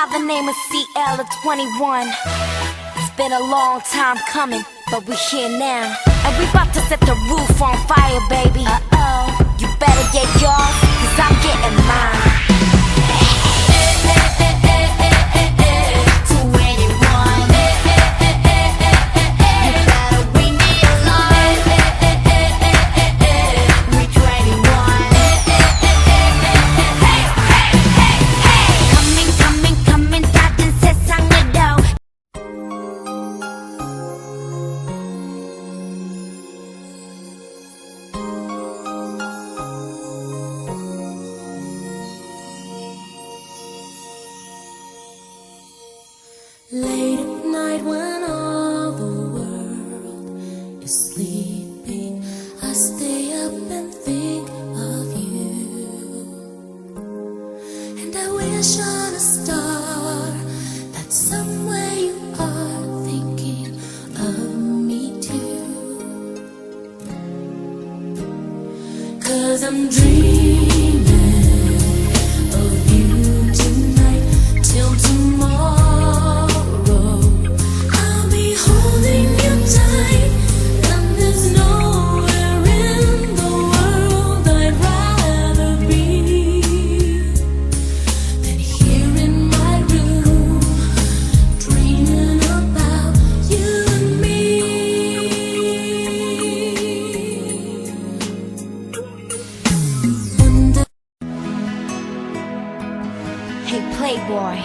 by the name of CL of 21. It's been a long time coming, but we're here now. And we about to set the roof on fire, baby. You better get yours, cause I'm getting mine. Late at night when all the world is sleeping, I stay up and think of you. And I wish on a star that somewhere you are thinking of me too. 'Cause I'm dreaming of you tonight till tomorrow. Hey Playboy,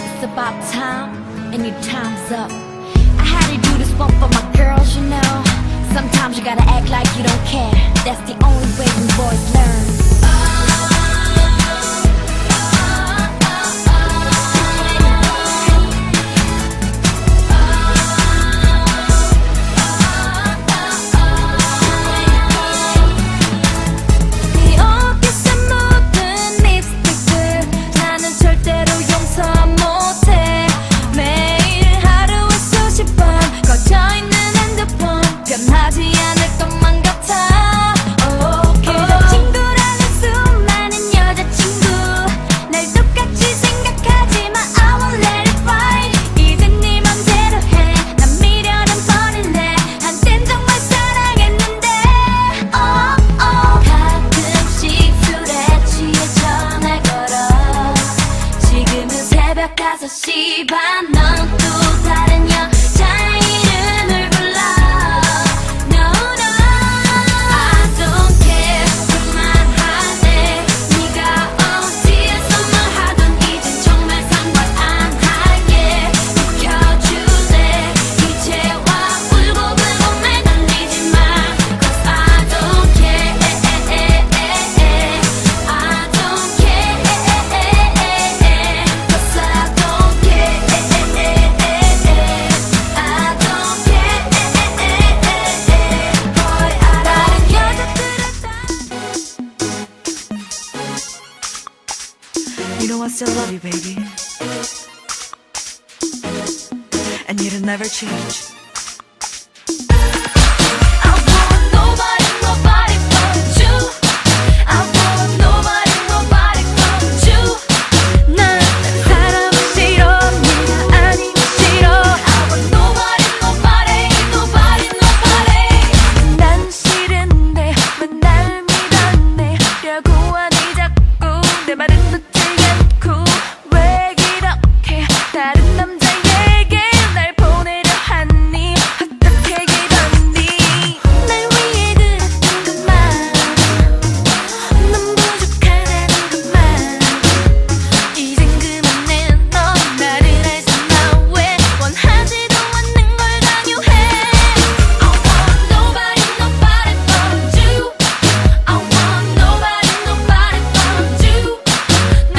it's about time, and your time's up. I had to do this one for my girls, you know. Sometimes you gotta act like you don't care. That's the only way we boys learn. 넌 또 다른 여자의 이름을 불러. No, no, I don't care. 그만하네. 네가 어디에서 말하던 이젠 정말 상관 안 할게. 지켜줄래. 이제와 울고 불고 매달리지 마. 'Cause I don't care. I don't care. 'Cause I don't care. You know I still love you, baby. And you'll never change.